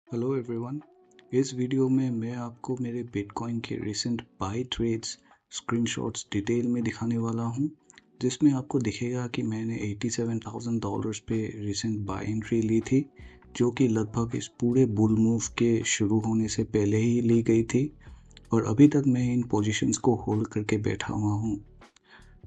Hello everyone. इस video में मैं आपको मेरे बिटकॉइन के recent buy trades screenshots detail में दिखाने वाला हूं, जिसमें आपको दिखेगा कि मैंने $87,000 पे रिसेंट बाई एंट्री ली थी, जो कि लगभग इस पूरे बुल मूव के शुरू होने से पहले ही ली गई थी और अभी तक मैं इन पोजीशंस को होल्ड करके बैठा हुआ हूं।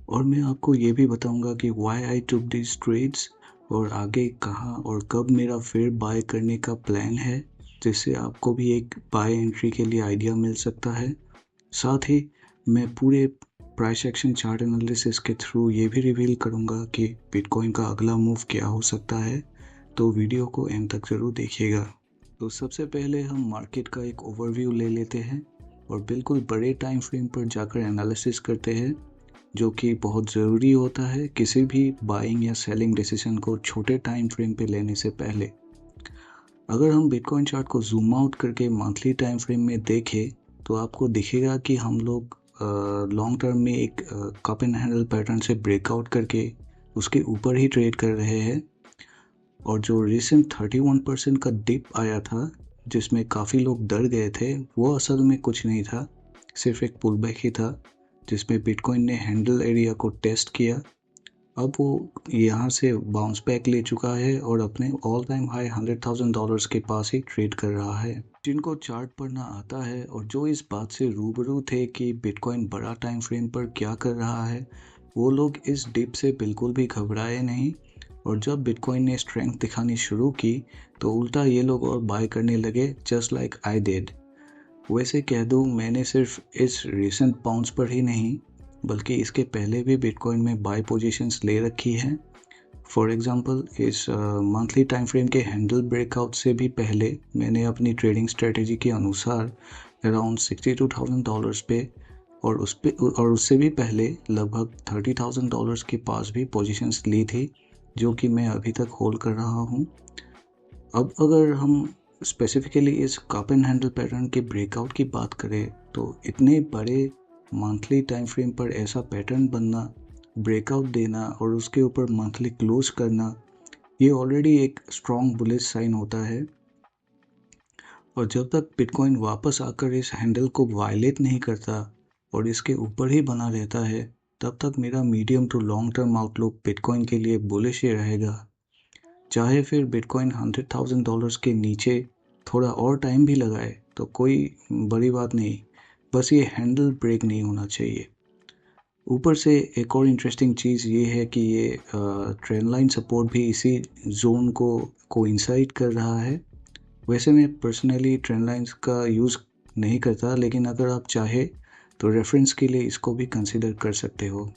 और मैं आपको ये भी बताऊंगा कि why I took this trades और आगे कहाँ और कब मेरा फिर बाय करने का प्लान है, जिससे आपको भी एक बाय एंट्री के लिए आइडिया मिल सकता है। साथ ही मैं पूरे प्राइस एक्शन चार्ट एनालिसिस के थ्रू ये भी रिवील करूंगा कि बिटकॉइन का अगला मूव क्या हो सकता है, तो वीडियो को एंड तक ज़रूर देखिएगा। तो सबसे पहले हम मार्केट का एक ओवरव्यू ले लेते हैं और बिल्कुल बड़े टाइम फ्रेम पर जाकर एनालिसिस करते हैं, जो कि बहुत ज़रूरी होता है किसी भी बाइंग या सेलिंग डिसीजन को छोटे टाइम फ्रेम पे लेने से पहले। अगर हम बिटकॉइन चार्ट को जूम आउट करके मंथली टाइम फ्रेम में देखें तो आपको दिखेगा कि हम लोग लॉन्ग टर्म में एक कप एंड हैंडल पैटर्न से ब्रेकआउट करके उसके ऊपर ही ट्रेड कर रहे हैं। और जो रिसेंट 31% का डिप आया था, जिसमें काफ़ी लोग डर गए थे, वो असल में कुछ नहीं था, सिर्फ एक पुल बैक ही था, जिसमें बिटकॉइन ने हैंडल एरिया को टेस्ट किया। अब वो यहाँ से बाउंस बैक ले चुका है और अपने ऑल टाइम हाई $100,000 के पास ही ट्रेड कर रहा है। जिनको चार्ट पढ़ना आता है और जो इस बात से रूबरू थे कि बिटकॉइन बड़ा टाइम फ्रेम पर क्या कर रहा है, वो लोग इस डिप से बिल्कुल भी घबराए नहीं। और जब बिटकॉइन ने स्ट्रेंथ दिखानी शुरू की तो उल्टा ये लोग और बाय करने लगे, जस्ट लाइक आई डिड। वैसे कह दूँ, मैंने सिर्फ इस रिसेंट बाउंस पर ही नहीं बल्कि इसके पहले भी बिटकॉइन में बाय पोजीशंस ले रखी हैं। फॉर एग्जांपल, इस मंथली टाइम फ्रेम के हैंडल ब्रेकआउट से भी पहले मैंने अपनी ट्रेडिंग स्ट्रेटेजी के अनुसार अराउंड $62,000 पे और उससे भी पहले लगभग $30,000 के पास भी पोजीशंस ली थी, जो कि मैं अभी तक होल्ड कर रहा हूँ। अब अगर हम स्पेसिफिकली इस कप एंड हैंडल पैटर्न के ब्रेकआउट की बात करें तो इतने बड़े मंथली टाइम फ्रेम पर ऐसा पैटर्न बनना, ब्रेकआउट देना और उसके ऊपर मंथली क्लोज करना, ये ऑलरेडी एक स्ट्रॉन्ग बुलिश साइन होता है। और जब तक बिटकॉइन वापस आकर इस हैंडल को वायलेट नहीं करता और इसके ऊपर ही बना रहता है, तब तक मेरा medium to long term outlook bitcoin के लिए बुलिश ही रहेगा। चाहे फिर बिटकॉइन $100,000 के नीचे थोड़ा और टाइम भी लगाए तो कोई बड़ी बात नहीं, बस ये हैंडल ब्रेक नहीं होना चाहिए। ऊपर से एक और इंटरेस्टिंग चीज़ ये है कि ये ट्रेंड लाइन सपोर्ट भी इसी जोन को कोइंसाइड कर रहा है। वैसे मैं पर्सनली ट्रेंड लाइंस का यूज़ नहीं करता, लेकिन अगर आप चाहे तो रेफरेंस के लिए इसको भी कंसिडर कर सकते हो।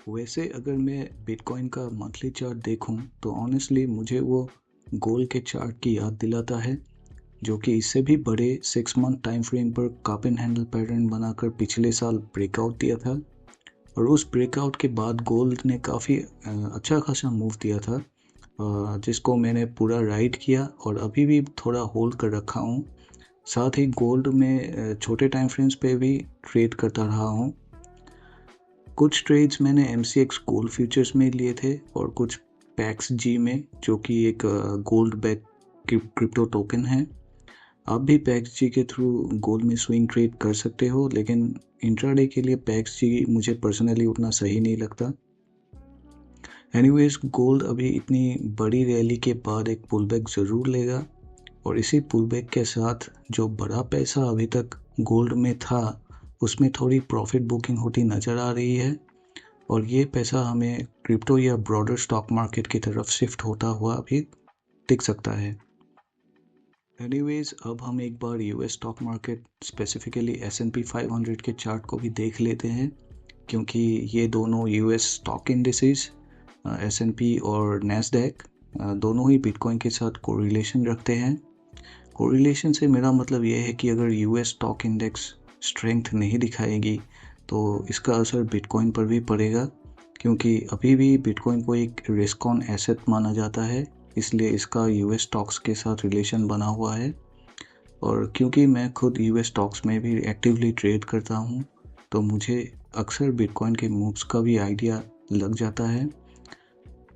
वैसे अगर मैं बिटकॉइन का मंथली चार्ट देखूं तो ऑनेस्टली मुझे वो गोल्ड के चार्ट की याद दिलाता है, जो कि इससे भी बड़े 6 मंथ टाइम फ्रेम पर कप एंड हैंडल पैटर्न बनाकर पिछले साल ब्रेकआउट दिया था। और उस ब्रेकआउट के बाद गोल्ड ने काफ़ी अच्छा खासा मूव दिया था, जिसको मैंने पूरा राइड किया और अभी भी थोड़ा होल्ड कर रखा हूँ। साथ ही गोल्ड में छोटे टाइम फ्रेम्स पे भी ट्रेड करता रहा हूँ। कुछ ट्रेड्स मैंने MCX गोल्ड फ्यूचर्स में लिए थे और कुछ पैक्स जी में, जो कि एक गोल्ड बैक क्रिप्टो टोकन है। आप भी पैक्स जी के थ्रू गोल्ड में स्विंग ट्रेड कर सकते हो, लेकिन इंट्राडे के लिए पैक्स जी मुझे पर्सनली उतना सही नहीं लगता। एनीवेज, गोल्ड अभी इतनी बड़ी रैली के बाद एक पुलबैक ज़रूर लेगा और इसी पुलबैक के साथ जो बड़ा पैसा अभी तक गोल्ड में था, उसमें थोड़ी प्रॉफिट बुकिंग होती नज़र आ रही है और ये पैसा हमें क्रिप्टो या ब्रॉडर स्टॉक मार्केट की तरफ शिफ्ट होता हुआ भी दिख सकता है। एनीवेज, अब हम एक बार US stock market specifically S&P 500 के चार्ट को भी देख लेते हैं, क्योंकि ये दोनों US स्टॉक इंडिसेस S&P और नैस्डैक दोनों ही बिटकॉइन के साथ कोरिलेशन रखते हैं। कोरिलेशन से मेरा मतलब ये है कि अगर US स्टॉक इंडेक्स स्ट्रेंथ नहीं दिखाएगी तो इसका असर बिटकॉइन पर भी पड़ेगा, क्योंकि अभी भी बिटकॉइन को एक रिस्क ऑन एसेट माना जाता है, इसलिए इसका US स्टॉक्स के साथ रिलेशन बना हुआ है। और क्योंकि मैं खुद US स्टॉक्स में भी एक्टिवली ट्रेड करता हूँ, तो मुझे अक्सर बिटकॉइन के मूव्स का भी आइडिया लग जाता है।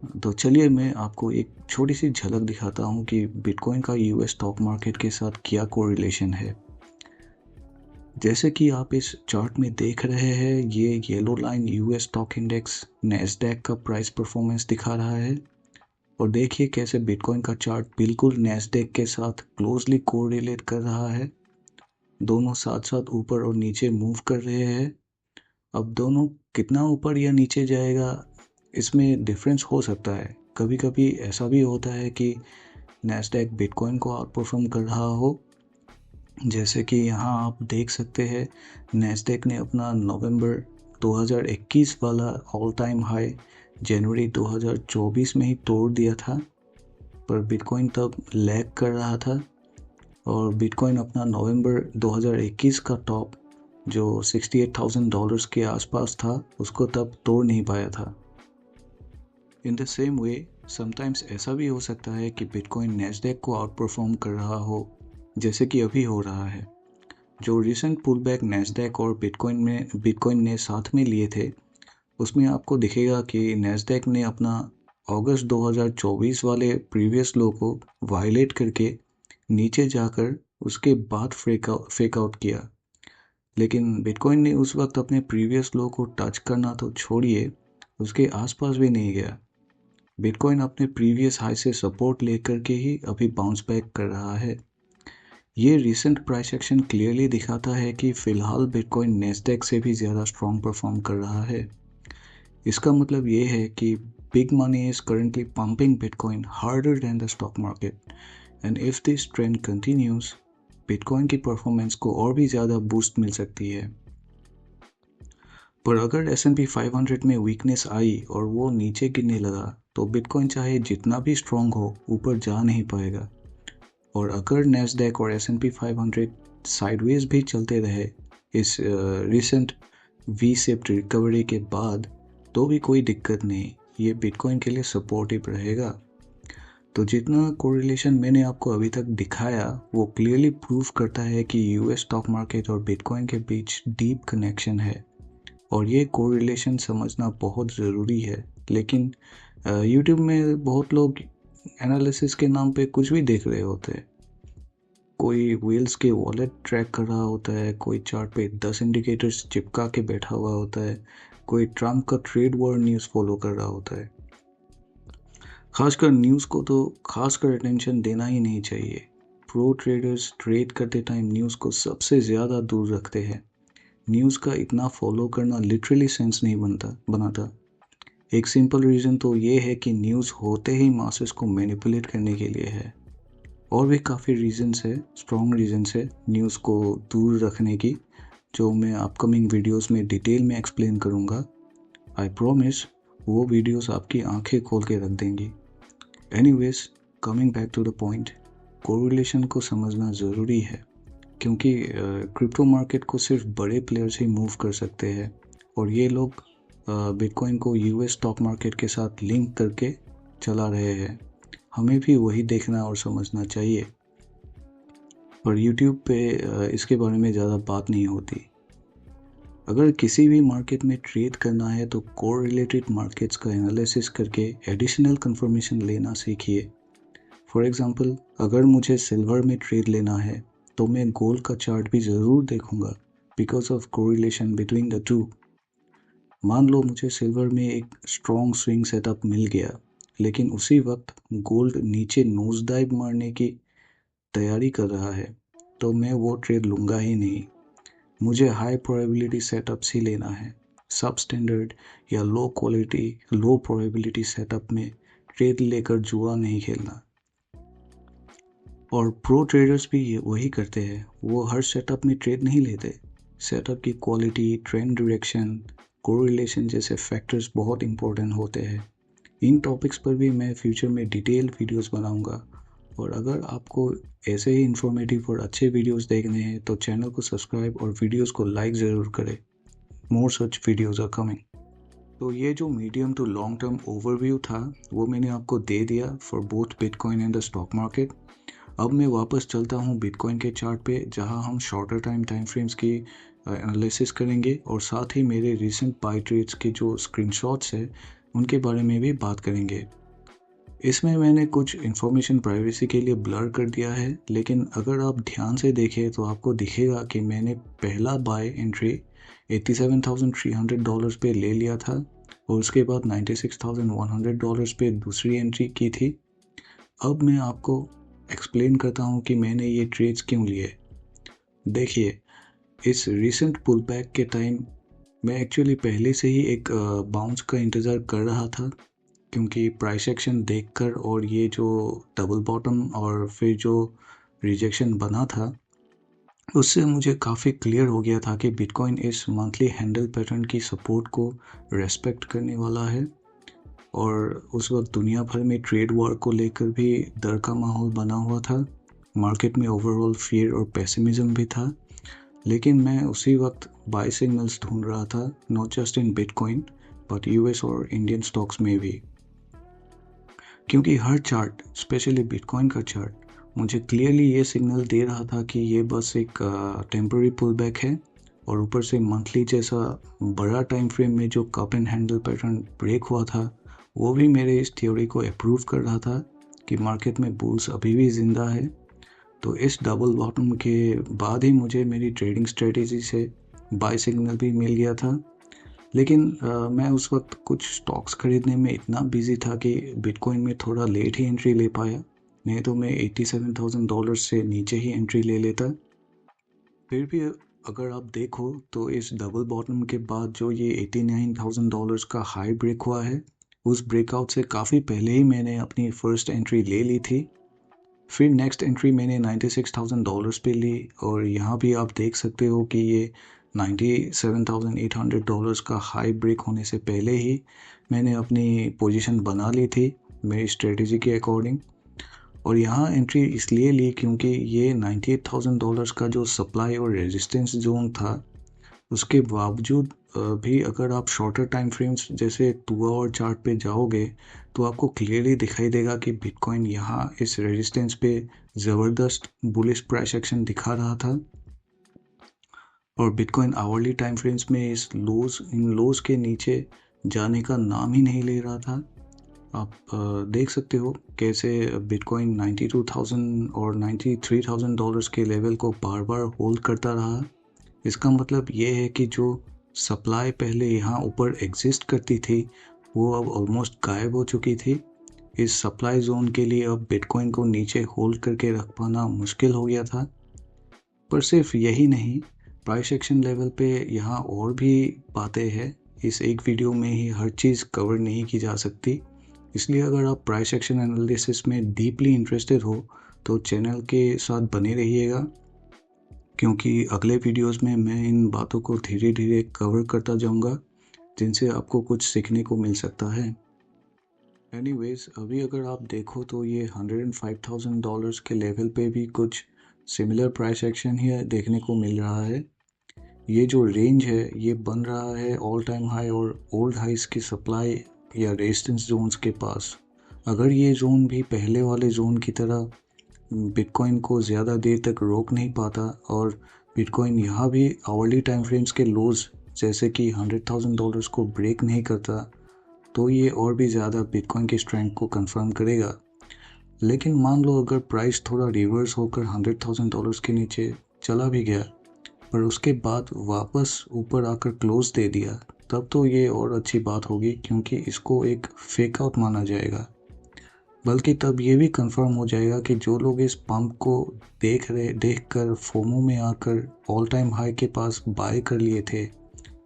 तो चलिए मैं आपको एक छोटी सी झलक दिखाता हूँ कि बिटकॉइन का यूएस स्टॉक मार्केट के साथ क्या कोरिलेशन है। जैसे कि आप इस चार्ट में देख रहे हैं, ये yellow line US stock index Nasdaq का प्राइस परफॉर्मेंस दिखा रहा है और देखिए कैसे बिटकॉइन का चार्ट बिल्कुल नैस्डैक के साथ क्लोजली कोरिलेट कर रहा है। दोनों साथ साथ ऊपर और नीचे मूव कर रहे हैं। अब दोनों कितना ऊपर या नीचे जाएगा इसमें डिफरेंस हो सकता है। कभी कभी ऐसा भी होता है कि नैस्डैक बिटकॉइन को आउट परफॉर्म कर रहा हो, जैसे कि यहाँ आप देख सकते हैं नैस्डैक ने अपना नवंबर 2021 वाला ऑल टाइम हाई जनवरी 2024 में ही तोड़ दिया था, पर बिटकॉइन तब लैग कर रहा था और बिटकॉइन अपना नवंबर 2021 का टॉप जो $68,000 के आसपास था उसको तब तोड़ नहीं पाया था। In the same way sometimes ऐसा भी हो सकता है कि बिटकॉइन नैस्डैक को आउट परफॉर्म कर रहा हो, जैसे कि अभी हो रहा है। जो रिसेंट पुल बैक नैस्डैक और बिटकॉइन ने साथ में लिए थे, उसमें आपको दिखेगा कि नैस्डैक ने अपना अगस्त 2024 वाले प्रीवियस लो को वायलेट करके नीचे जाकर उसके बाद फेक आउट किया। लेकिन बिटकॉइन ने उस वक्त अपने प्रीवियस लो को टच करना तो छोड़िए, उसके आसपास भी नहीं गया। बिटकॉइन अपने प्रीवियस हाई से सपोर्ट लेकर के ही अभी बाउंस बैक कर रहा है। ये रिसेंट प्राइस एक्शन क्लियरली दिखाता है कि फिलहाल बिटकॉइन नैस्डैक से भी ज़्यादा स्ट्रॉन्ग परफॉर्म कर रहा है। इसका मतलब ये है कि big money is currently pumping Bitcoin harder than the stock market, and if this trend continues, bitcoin की परफॉर्मेंस को और भी ज़्यादा बूस्ट मिल सकती है। पर अगर S&P 500 में वीकनेस आई और वो नीचे गिरने लगा तो बिटकॉइन चाहे जितना भी स्ट्रॉन्ग हो ऊपर जा नहीं पाएगा। और अगर नैस्डैक और S&P 500 साइडवेज भी चलते रहे इस रिसेंट वी शेप्ड रिकवरी के बाद, तो भी कोई दिक्कत नहीं, ये बिटकॉइन के लिए सपोर्टिव रहेगा। तो जितना कोरिलेशन मैंने आपको अभी तक दिखाया वो क्लियरली प्रूव करता है कि यूएस स्टॉक मार्केट और बिटकॉइन के बीच डीप कनेक्शन है और ये कोरिलेशन समझना बहुत ज़रूरी है। लेकिन यूट्यूब में बहुत लोग एनालिसिस के नाम पे कुछ भी देख रहे होते हैं। कोई व्हील्स के वॉलेट ट्रैक कर रहा होता है, कोई चार्ट पे 10 इंडिकेटर्स चिपका के बैठा हुआ होता है, कोई ट्रम्प का ट्रेड वॉर न्यूज़ फॉलो कर रहा होता है। खासकर न्यूज़ को तो खासकर अटेंशन देना ही नहीं चाहिए। प्रो ट्रेडर्स ट्रेड करते टाइम न्यूज़ को सबसे ज़्यादा दूर रखते हैं। न्यूज़ का इतना फॉलो करना लिटरली सेंस नहीं बनाता। एक सिंपल रीज़न तो ये है कि न्यूज़ होते ही मासेस को मैनिपुलेट करने के लिए है। और भी काफ़ी रीजंस है, स्ट्रॉन्ग रीजंस है न्यूज़ को दूर रखने की, जो मैं अपकमिंग वीडियोस में डिटेल में एक्सप्लेन करूँगा। आई प्रॉमिस वो वीडियोस आपकी आंखें खोल के रख देंगी। Anyways, coming back to the point, correlation को समझना ज़रूरी है क्योंकि क्रिप्टो मार्केट को सिर्फ बड़े प्लेयर्स ही मूव कर सकते हैं और ये लोग बिटकॉइन को यूएस स्टॉक मार्केट के साथ लिंक करके चला रहे हैं। हमें भी वही देखना और समझना चाहिए, पर यूट्यूब पे इसके बारे में ज़्यादा बात नहीं होती। अगर किसी भी मार्केट में ट्रेड करना है तो कोरिलेटेड मार्केट्स का एनालिसिस करके एडिशनल कंफर्मेशन लेना सीखिए। फॉर एग्जांपल, अगर मुझे सिल्वर में ट्रेड लेना है तो मैं गोल्ड का चार्ट भी ज़रूर देखूंगा because of correlation between the two. मान लो मुझे सिल्वर में एक स्ट्रॉन्ग स्विंग सेटअप मिल गया, लेकिन उसी वक्त गोल्ड नीचे नोज डाइव मारने की तैयारी कर रहा है, तो मैं वो ट्रेड लूँगा ही नहीं। मुझे हाई प्रोबेबिलिटी सेटअप्स ही लेना है। सब स्टैंडर्ड या लो क्वालिटी लो प्रोबेबिलिटी सेटअप में ट्रेड लेकर जुआ नहीं खेलना। और प्रो ट्रेडर्स भी वही करते हैं, वो हर सेटअप में ट्रेड नहीं लेते। सेटअप की क्वालिटी, ट्रेंड डायरेक्शन, कोरिलेशन जैसे फैक्टर्स बहुत इंपॉर्टेंट होते हैं। इन टॉपिक्स पर भी मैं फ्यूचर में डिटेल वीडियोस बनाऊंगा और अगर आपको ऐसे ही इंफॉर्मेटिव और अच्छे वीडियोस देखने हैं तो चैनल को सब्सक्राइब और वीडियोस को लाइक ज़रूर करें। More such videos are coming. तो ये जो medium to long term overview था वो मैंने आपको दे दिया for both bitcoin and the stock market. अब मैं वापस चलता हूँ बिटकॉइन के चार्ट पे, जहाँ हम शॉर्टर टाइम फ्रेम्स की एनालिसिस करेंगे और साथ ही मेरे रिसेंट बाय ट्रेड्स के जो स्क्रीनशॉट्स है उनके बारे में भी बात करेंगे। इसमें मैंने कुछ इन्फॉर्मेशन प्राइवेसी के लिए ब्लर कर दिया है, लेकिन अगर आप ध्यान से देखें तो आपको दिखेगा कि मैंने पहला बाय एंट्री $87,300 पे ले लिया था और उसके बाद $96,100 पे दूसरी एंट्री की थी। अब मैं आपको एक्सप्लेन करता हूँ कि मैंने ये ट्रेड्स क्यों लिए। देखिए, इस रिसेंट पुल बैक के टाइम मैं एक्चुअली पहले से ही एक बाउंस का इंतज़ार कर रहा था, क्योंकि प्राइस एक्शन देखकर और ये जो डबल बॉटम और फिर जो रिजेक्शन बना था उससे मुझे काफ़ी क्लियर हो गया था कि बिटकॉइन इस मंथली हैंडल पैटर्न की सपोर्ट को रेस्पेक्ट करने वाला है। और उस वक्त दुनिया भर में ट्रेड वॉर को लेकर भी डर का माहौल बना हुआ था, मार्केट में ओवरऑल फियर और पेसिमिज्म भी था। लेकिन मैं उसी वक्त बाय सिग्नल्स ढूंढ रहा था, not just in bitcoin but US और इंडियन स्टॉक्स में भी, क्योंकि हर चार्ट, स्पेशली बिटकॉइन का चार्ट, मुझे क्लियरली ये सिग्नल दे रहा था कि ये बस एक टेम्पररी पुल बैक है। और ऊपर से मंथली जैसा बड़ा टाइम फ्रेम में जो cup and handle pattern break हुआ था वो भी मेरे इस थ्योरी को अप्रूव कर रहा था कि मार्केट में बुल्स अभी भी ज़िंदा है। तो इस डबल बॉटम के बाद ही मुझे मेरी ट्रेडिंग स्ट्रेटेजी से बाय सिग्नल भी मिल गया था। लेकिन मैं उस वक्त कुछ स्टॉक्स खरीदने में इतना बिजी था कि बिटकॉइन में थोड़ा लेट ही एंट्री ले पाया, नहीं तो मैं $87,000 से नीचे ही एंट्री ले लेता। फिर भी अगर आप देखो तो इस डबल बॉटम के बाद जो ये $89,000 का हाई ब्रेक हुआ है, उस ब्रेकआउट से काफ़ी पहले ही मैंने अपनी फर्स्ट एंट्री ले ली थी। फिर नेक्स्ट एंट्री मैंने $96,000 पे ली और यहाँ भी आप देख सकते हो कि ये $97,800 का हाई ब्रेक होने से पहले ही मैंने अपनी पोजीशन बना ली थी मेरी स्ट्रेटेजी के अकॉर्डिंग। और यहाँ एंट्री इसलिए ली क्योंकि ये $98,000 का जो सप्लाई और रेजिस्टेंस जोन था, उसके बावजूद भी अगर आप शॉर्टर टाइम फ्रेम्स जैसे 2 आवर चार्ट पे जाओगे तो आपको क्लियरली दिखाई देगा कि बिटकॉइन यहाँ इस रेजिस्टेंस पे ज़बरदस्त बुलिश प्राइस एक्शन दिखा रहा था और बिटकॉइन आवरली टाइम फ्रेम्स में इन लोज के नीचे जाने का नाम ही नहीं ले रहा था। आप देख सकते हो कैसे बिटकॉइन 92,000 और $93,000 के लेवल को बार बार होल्ड करता रहा। इसका मतलब ये है कि जो सप्लाई पहले यहाँ ऊपर एग्जिस्ट करती थी वो अब ऑलमोस्ट गायब हो चुकी थी। इस सप्लाई जोन के लिए अब बिटकॉइन को नीचे होल्ड करके रख पाना मुश्किल हो गया था। पर सिर्फ यही नहीं, प्राइस एक्शन लेवल पे यहाँ और भी बातें हैं। इस एक वीडियो में ही हर चीज़ कवर नहीं की जा सकती, इसलिए अगर आप प्राइस एक्शन एनालिसिस में डीपली इंटरेस्टेड हो तो चैनल के साथ बने रहिएगा, क्योंकि अगले वीडियोस में मैं इन बातों को धीरे धीरे कवर करता जाऊंगा जिनसे आपको कुछ सीखने को मिल सकता है। एनीवेज, अभी अगर आप देखो तो ये $105,000 के लेवल पे भी कुछ सिमिलर प्राइस एक्शन ही देखने को मिल रहा है। ये जो रेंज है ये बन रहा है ऑल टाइम हाई और ओल्ड हाइस की सप्लाई या रेजिस्टेंस जोन्स के पास। अगर ये जोन भी पहले वाले जोन की तरह बिटकॉइन को ज़्यादा देर तक रोक नहीं पाता और बिटकॉइन यहाँ भी आवरली टाइम फ्रेम्स के लोज जैसे कि $100,000 को ब्रेक नहीं करता, तो ये और भी ज़्यादा बिटकॉइन की स्ट्रेंथ को कंफर्म करेगा। लेकिन मान लो अगर प्राइस थोड़ा रिवर्स होकर $100,000 के नीचे चला भी गया पर उसके बाद वापस ऊपर आकर क्लोज दे दिया, तब तो ये और अच्छी बात होगी, क्योंकि इसको एक फेक आउट माना जाएगा। बल्कि तब ये भी कंफर्म हो जाएगा कि जो लोग इस पंप को देखकर फोमो में आकर ऑल टाइम हाई के पास बाय कर लिए थे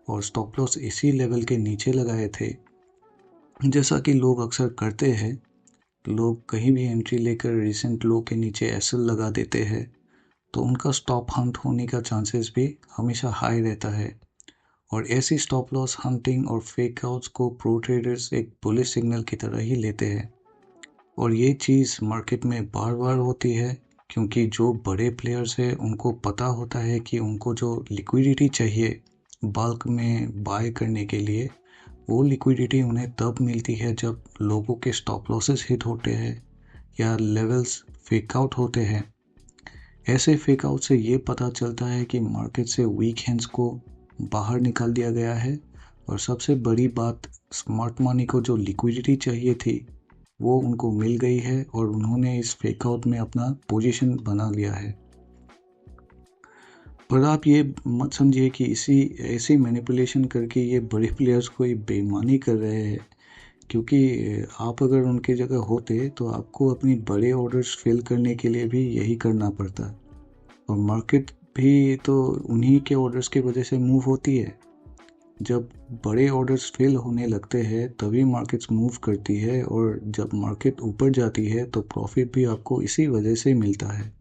और स्टॉप लॉस इसी लेवल के नीचे लगाए थे, जैसा कि लोग अक्सर करते हैं, लोग कहीं भी एंट्री लेकर रिसेंट लो के नीचे एसएल लगा देते हैं, तो उनका स्टॉप हंट होने का चांसेस भी हमेशा हाई रहता है। और ऐसी स्टॉप लॉस हंटिंग और फेक आउट्स को प्रो ट्रेडर्स एक बुलिश सिग्नल की तरह ही लेते हैं। और ये चीज़ मार्केट में बार बार होती है, क्योंकि जो बड़े प्लेयर्स हैं उनको पता होता है कि उनको जो लिक्विडिटी चाहिए बल्क में बाय करने के लिए, वो लिक्विडिटी उन्हें तब मिलती है जब लोगों के स्टॉप लॉसेस हिट होते हैं या लेवल्स फेक आउट होते हैं। ऐसे फेक आउट से ये पता चलता है कि मार्केट से वीक हैंड्स को बाहर निकाल दिया गया है और सबसे बड़ी बात, स्मार्ट मनी को जो लिक्विडिटी चाहिए थी वो उनको मिल गई है और उन्होंने इस फेकआउट में अपना पोजीशन बना लिया है। पर आप ये मत समझिए कि ऐसी मैनिपुलेशन करके ये बड़े प्लेयर्स कोई बेईमानी कर रहे हैं, क्योंकि आप अगर उनकी जगह होते तो आपको अपनी बड़े ऑर्डर्स फिल करने के लिए भी यही करना पड़ता। और मार्केट भी तो उन्हीं के ऑर्डर्स की वजह से मूव होती है। जब बड़े ऑर्डर्स फिल होने लगते हैं तभी मार्केट्स मूव करती है, और जब मार्केट ऊपर जाती है तो प्रॉफिट भी आपको इसी वजह से मिलता है।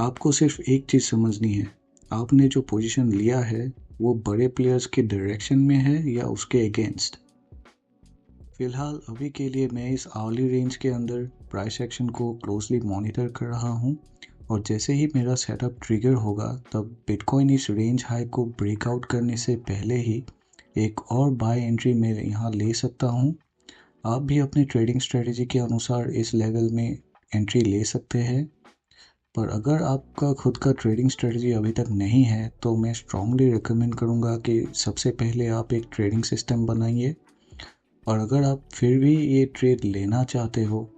आपको सिर्फ एक चीज़ समझनी है, आपने जो पोजीशन लिया है वो बड़े प्लेयर्स के डायरेक्शन में है या उसके अगेंस्ट। फिलहाल अभी के लिए मैं इस आवली रेंज के अंदर प्राइस एक्शन को क्लोजली मॉनिटर कर रहा हूँ, और जैसे ही मेरा सेटअप ट्रिगर होगा तब बिटकॉइन इस रेंज हाई को ब्रेकआउट करने से पहले ही एक और बाय एंट्री मैं यहाँ ले सकता हूँ। आप भी अपनी ट्रेडिंग स्ट्रेटजी के अनुसार इस लेवल में एंट्री ले सकते हैं। पर अगर आपका खुद का ट्रेडिंग स्ट्रेटजी अभी तक नहीं है तो मैं स्ट्रांगली रिकमेंड करूँगा कि सबसे पहले आप एक ट्रेडिंग सिस्टम बनाइए। और अगर आप फिर भी ये ट्रेड लेना चाहते हो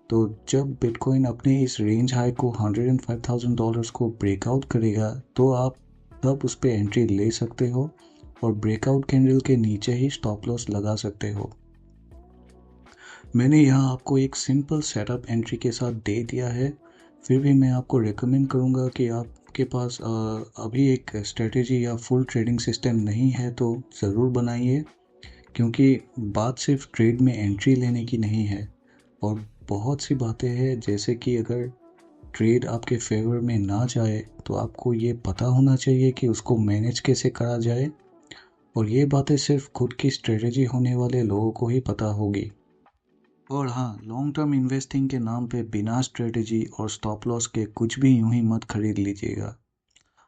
तो जब बिटकॉइन अपने इस रेंज हाई को $105,000 को ब्रेकआउट करेगा तो आप तब उस पर एंट्री ले सकते हो, और ब्रेकआउट कैंडल के नीचे ही स्टॉप लॉस लगा सकते हो। मैंने यहाँ आपको एक सिंपल सेटअप एंट्री के साथ दे दिया है, फिर भी मैं आपको रेकमेंड करूँगा कि आपके पास अभी एक स्ट्रेटेजी या फुल ट्रेडिंग सिस्टम नहीं है तो ज़रूर बनाइए, क्योंकि बात सिर्फ ट्रेड में एंट्री लेने की नहीं है, और बहुत सी बातें हैं, जैसे कि अगर ट्रेड आपके फेवर में ना जाए तो आपको ये पता होना चाहिए कि उसको मैनेज कैसे करा जाए, और ये बातें सिर्फ खुद की स्ट्रेटजी होने वाले लोगों को ही पता होगी। और हाँ, लॉन्ग टर्म इन्वेस्टिंग के नाम पे बिना स्ट्रेटजी और स्टॉप लॉस के कुछ भी यूं ही मत खरीद लीजिएगा।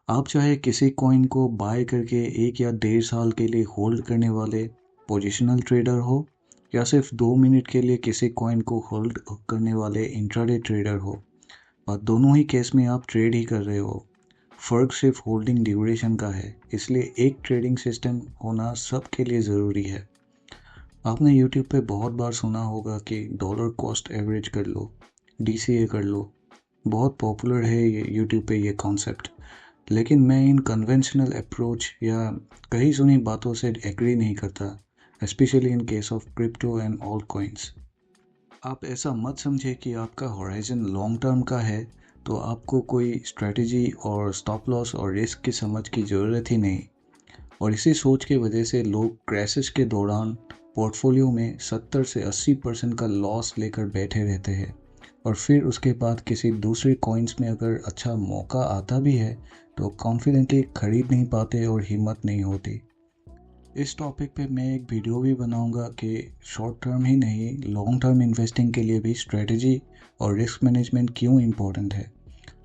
आप चाहे किसी कॉइन को बाय करके 1 या 1.5 साल के लिए होल्ड करने वाले पोजिशनल ट्रेडर हो, या सिर्फ 2 मिनट के लिए किसी कॉइन को होल्ड करने वाले इंट्राडे ट्रेडर हो, और दोनों ही केस में आप ट्रेड ही कर रहे हो। फ़र्क सिर्फ होल्डिंग ड्यूरेशन का है, इसलिए एक ट्रेडिंग सिस्टम होना सबके लिए ज़रूरी है। आपने यूट्यूब पे बहुत बार सुना होगा कि डॉलर कॉस्ट एवरेज कर लो, DCA कर लो। बहुत पॉपुलर है ये यूट्यूब पे ये कॉन्सेप्ट, लेकिन मैं इन कन्वेंशनल अप्रोच या कहीं सुनी बातों से एग्री नहीं करता, specially in case of crypto and all coins. आप ऐसा मत समझे कि आपका होराइजन लॉन्ग टर्म का है तो आपको कोई स्ट्रेटजी और स्टॉप लॉस और रिस्क की समझ की ज़रूरत ही नहीं। और इसी सोच की वजह से लोग क्रैशेस के दौरान पोर्टफोलियो में 70 से 80% का लॉस लेकर बैठे रहते हैं, और फिर उसके बाद किसी दूसरे कॉइन्स में अगर अच्छा मौका आता भी है तो कॉन्फिडेंटली खरीद नहीं पाते और हिम्मत नहीं होती। इस टॉपिक पे मैं एक वीडियो भी बनाऊंगा कि शॉर्ट टर्म ही नहीं, लॉन्ग टर्म इन्वेस्टिंग के लिए भी स्ट्रेटजी और रिस्क मैनेजमेंट क्यों इम्पोर्टेंट है।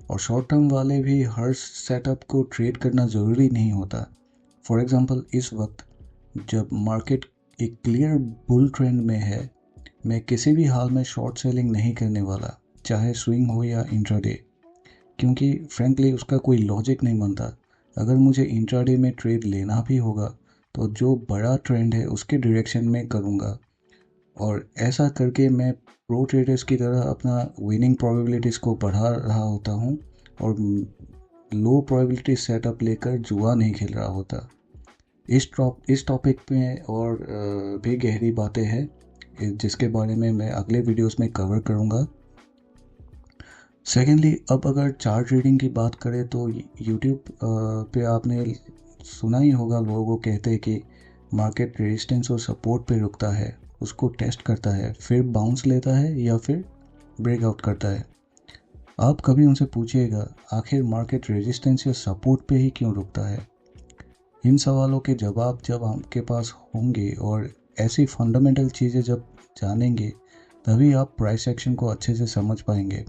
और शॉर्ट टर्म वाले भी हर सेटअप को ट्रेड करना ज़रूरी नहीं होता। फॉर एग्जांपल, इस वक्त जब मार्केट एक क्लियर बुल ट्रेंड में है, मैं किसी भी हाल में शॉर्ट सेलिंग नहीं करने वाला, चाहे स्विंग हो या इंट्राडे, क्योंकि फ्रेंकली उसका कोई लॉजिक नहीं बनता। अगर मुझे इंट्राडे में ट्रेड लेना भी होगा तो जो बड़ा ट्रेंड है उसके डायरेक्शन में करूँगा, और ऐसा करके मैं प्रो ट्रेडर्स की तरह अपना विनिंग प्रोबेबिलिटीज़ को बढ़ा रहा होता हूँ, और लो प्रोबेबिलिटी सेटअप लेकर जुआ नहीं खेल रहा होता। इस टॉपिक में और भी गहरी बातें हैं जिसके बारे में मैं अगले वीडियोस में कवर करूँगा। सेकेंडली, अब अगर चार्ट रीडिंग की बात करें तो यूट्यूब पे आपने सुना ही होगा, लोगों कहते हैं कि मार्केट रेजिस्टेंस और सपोर्ट पे रुकता है, उसको टेस्ट करता है, फिर बाउंस लेता है या फिर ब्रेकआउट करता है। आप कभी उनसे पूछिएगा आखिर मार्केट रेजिस्टेंस या सपोर्ट पे ही क्यों रुकता है। इन सवालों के जवाब जब आपके पास होंगे और ऐसी फंडामेंटल चीज़ें जब जानेंगे तभी आप प्राइस एक्शन को अच्छे से समझ पाएंगे।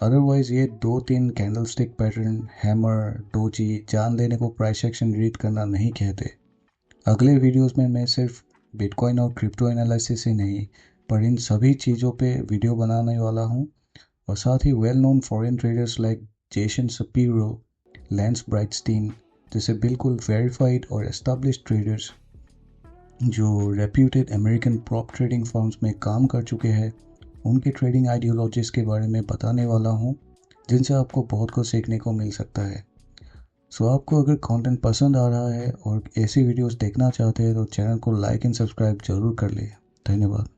अदरवाइज़ ये 2-3 कैंडलस्टिक पैटर्न, हैमर, डोजी जान लेने को प्राइस एक्शन रीड करना नहीं कहते। अगले वीडियोस में मैं सिर्फ बिटकॉइन और क्रिप्टो एनालिसिस ही नहीं, पर इन सभी चीज़ों पे वीडियो बनाने वाला हूँ, और साथ ही well known foreign traders like Jason Shapiro, Lance Breitstein जैसे बिल्कुल वेरीफाइड और एस्टाब्लिश्ड ट्रेडर्स जो reputed American prop trading firms में काम कर चुके हैं, उनके ट्रेडिंग आइडियोलॉजीज़ के बारे में बताने वाला हूँ, जिनसे आपको बहुत कुछ सीखने को मिल सकता है। सो आपको अगर कंटेंट पसंद आ रहा है और ऐसी वीडियोस देखना चाहते हैं तो चैनल को लाइक एंड सब्सक्राइब जरूर कर ले। धन्यवाद।